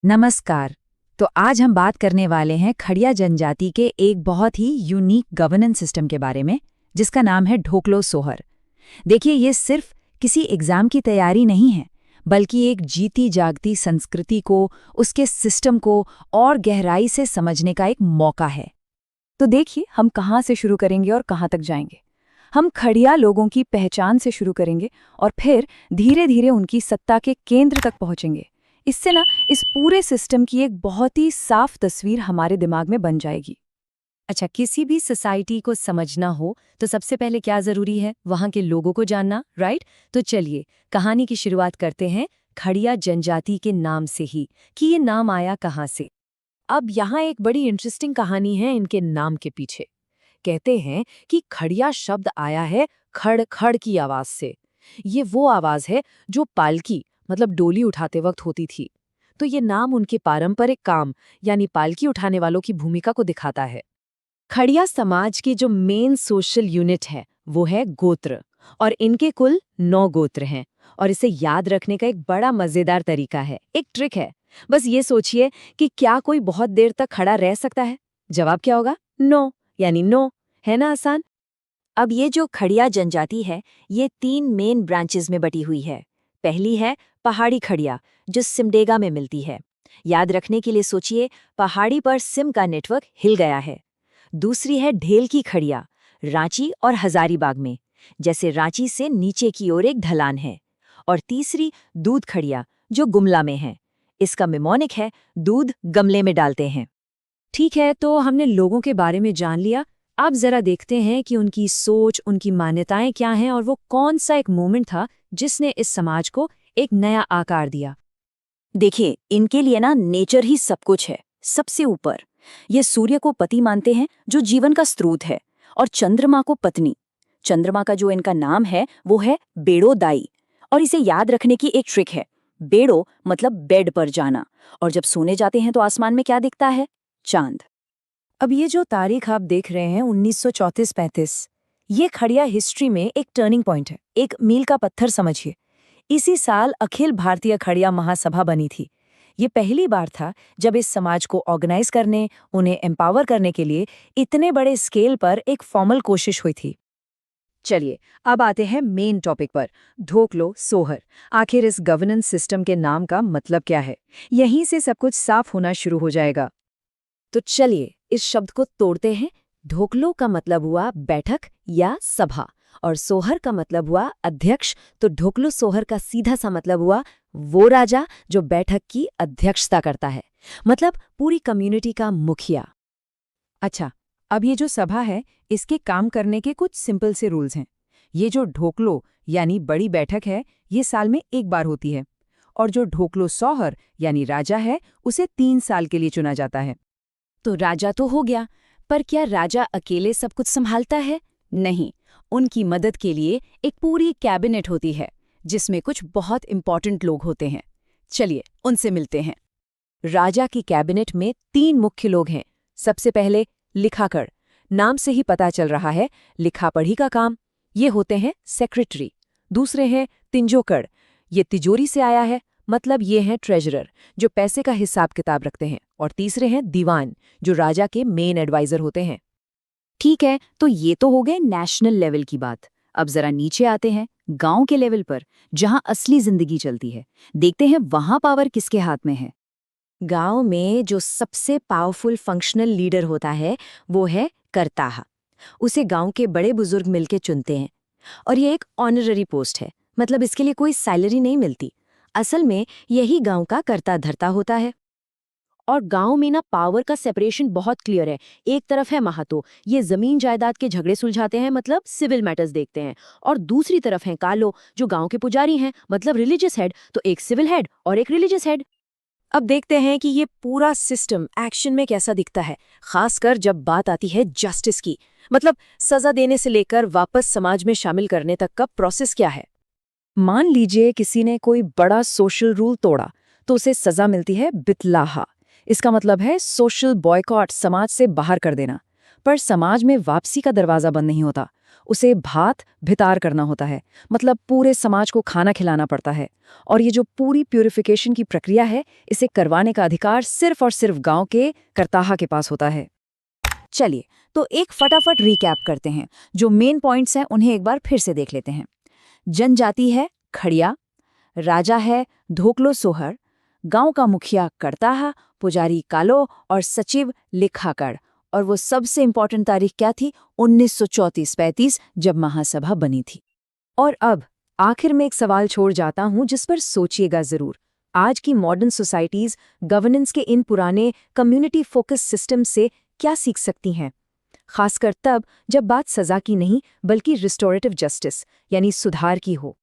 नमस्कार। तो आज हम बात करने वाले हैं खड़िया जनजाति के एक बहुत ही यूनिक गवर्नेंस सिस्टम के बारे में, जिसका नाम है ढोकलो सोहर। देखिए, ये सिर्फ किसी एग्जाम की तैयारी नहीं है, बल्कि एक जीती जागती संस्कृति को, उसके सिस्टम को और गहराई से समझने का एक मौका है। तो देखिए, हम कहाँ से शुरू करेंगे और कहाँ तक जाएंगे। हम खड़िया लोगों की पहचान से शुरू करेंगे और फिर धीरे धीरे उनकी सत्ता के केंद्र तक पहुंचेंगे। इससे ना इस पूरे सिस्टम की एक बहुत ही साफ तस्वीर हमारे दिमाग में बन जाएगी। अच्छा, किसी भी सोसाइटी को समझना हो तो सबसे पहले क्या जरूरी है? वहाँ के लोगों को जानना, राइट? तो चलिए कहानी की शुरुआत करते हैं खड़िया जनजाति के नाम से ही, कि ये नाम आया कहाँ से। अब यहाँ एक बड़ी इंटरेस्टिंग कहानी है इनके नाम के पीछे। कहते हैं कि खड़िया शब्द आया है खड़ खड़ की आवाज से। ये वो आवाज है जो पालकी मतलब डोली उठाते वक्त होती थी। तो ये नाम उनके पारंपरिक काम यानी पालकी उठाने वालों की भूमिका को दिखाता है। खड़िया समाज की जो मेन सोशल यूनिट है वो है गोत्र, और इनके कुल 9 गोत्र हैं। और इसे याद रखने का एक बड़ा मजेदार तरीका है, एक ट्रिक है। बस ये सोचिए कि क्या कोई बहुत देर तक खड़ा रह सकता है? जवाब क्या होगा? नो, यानी नो। है ना आसान? अब ये जो खड़िया जनजाति है, ये 3 मेन ब्रांचेस में बटी हुई है। पहली है पहाड़ी खड़िया, जो सिमडेगा में मिलती है। याद रखने के लिए सोचिए, पहाड़ी पर सिम का नेटवर्क हिल गया है। दूसरी है ढेल की खड़िया, रांची और हजारीबाग में, जैसे रांची से नीचे की ओर एक ढलान है। और तीसरी दूध खड़िया, जो गुमला में है। इसका मिमोनिक है दूध गमले में डालते हैं। ठीक है, तो हमने लोगों के बारे में जान लिया। अब जरा देखते हैं कि उनकी सोच, उनकी मान्यताएं क्या हैं और वो कौन सा एक मोमेंट था जिसने इस समाज को एक नया आकार दिया। देखिए, इनके लिए ना नेचर ही सब कुछ है, सबसे ऊपर। ये सूर्य को पति मानते हैं, जो जीवन का स्रोत है, और चंद्रमा को पत्नी। चंद्रमा का जो इनका नाम है वो है बेड़ो दाई। और इसे याद रखने की एक ट्रिक है। बेड़ो मतलब बेड पर जाना, और जब सोने जाते हैं तो आसमान में क्या दिखता है? चांद। अब ये जो तारीख आप देख रहे हैं 1934-35, ये खड़िया हिस्ट्री में एक टर्निंग पॉइंट है, एक मील का पत्थर समझिए। इसी साल अखिल भारतीय खड़िया महासभा बनी थी। ये पहली बार था जब इस समाज को ऑर्गेनाइज करने, उन्हें एम्पावर करने के लिए इतने बड़े स्केल पर एक फॉर्मल कोशिश हुई थी। चलिए, अब आते हैं मेन टॉपिक पर, ढोकलो सोहर। आखिर इस गवर्नेंस सिस्टम के नाम का मतलब क्या है? यहीं से सब कुछ साफ होना शुरू हो जाएगा। तो चलिए इस शब्द को तोड़ते हैं। ढोकलो का मतलब हुआ बैठक या सभा, और सोहर का मतलब हुआ अध्यक्ष। तो ढोकलो सोहर का सीधा सा मतलब हुआ वो राजा जो बैठक की अध्यक्षता करता है, मतलब पूरी कम्युनिटी का मुखिया। अच्छा, अब ये जो सभा है, इसके काम करने के कुछ सिंपल से रूल्स हैं। ये जो ढोकलो यानी बड़ी बैठक है, ये साल में एक बार होती है। और जो ढोकलो सोहर यानी राजा है, उसे 3 साल के लिए चुना जाता है। तो राजा तो हो गया, पर क्या राजा अकेले सब कुछ संभालता है? नहीं, उनकी मदद के लिए एक पूरी कैबिनेट होती है, जिसमें कुछ बहुत इंपॉर्टेंट लोग होते हैं। चलिए उनसे मिलते हैं। राजा की कैबिनेट में 3 मुख्य लोग हैं। सबसे पहले लिखाकड़, नाम से ही पता चल रहा है लिखा पढ़ी का काम। ये होते हैं सेक्रेटरी। दूसरे हैं तिंजोकड़, ये तिजोरी से आया है, मतलब ये हैं ट्रेजरर, जो पैसे का हिसाब किताब रखते हैं। और तीसरे हैं दीवान, जो राजा के मेन एडवाइजर होते हैं। ठीक है, तो ये तो हो गए नेशनल लेवल की बात। अब जरा नीचे आते हैं गांव के लेवल पर, जहां असली जिंदगी चलती है। देखते हैं वहां पावर किसके हाथ में है। गांव में जो सबसे पावरफुल फंक्शनल लीडर होता है वो है करताहा। उसे गांव के बड़े बुजुर्ग मिलके चुनते हैं, और ये एक ऑनररी पोस्ट है, मतलब इसके लिए कोई सैलरी नहीं मिलती। असल में यही गांव का करता धरता होता है। और गांव में ना पावर का सेपरेशन बहुत क्लियर है। एक तरफ है महातो, ये जमीन जायदाद के झगड़े सुलझाते हैं, मतलब सिविल मैटर्स देखते हैं। और दूसरी तरफ है कालो, जो गांव के पुजारी हैं, मतलब रिलीजियस हेड। तो एक सिविल हेड और एक रिलीजियस हेड। अब देखते हैं कि ये पूरा सिस्टम एक्शन में कैसा दिखता है, खासकर जब बात आती है जस्टिस की, मतलब सजा देने से लेकर वापस समाज में शामिल करने तक का प्रोसेस क्या है। मान लीजिए किसी ने कोई बड़ा सोशल रूल तोड़ा, तो उसे सजा मिलती है बितलाहा। इसका मतलब है सोशल बॉयकॉट, समाज से बाहर कर देना। पर समाज में वापसी का दरवाजा बंद नहीं होता। उसे भात भितार करना होता है, मतलब पूरे समाज को खाना खिलाना पड़ता है। और ये जो पूरी प्यूरिफिकेशन की प्रक्रिया है, इसे करवाने का अधिकार सिर्फ और सिर्फ गांव के करताहा के पास होता है। चलिए, तो एक फटाफट रिकैप करते हैं। जो मेन पॉइंट्स हैं उन्हें एक बार फिर से देख लेते हैं। जनजाति है खड़िया, राजा है धोकलो सोहर, गांव का मुखिया करताहा, पुजारी कालो और सचिव लिखाकड़। और वो सबसे इंपॉर्टेंट तारीख क्या थी? 1934-35, जब महासभा बनी थी। और अब आखिर में एक सवाल छोड़ जाता हूं जिस पर सोचिएगा जरूर। आज की मॉडर्न सोसाइटीज गवर्नेंस के इन पुराने कम्युनिटी फोकस सिस्टम से क्या सीख सकती हैं, खासकर तब जब बात सजा की नहीं बल्कि रिस्टोरेटिव जस्टिस यानी सुधार की हो।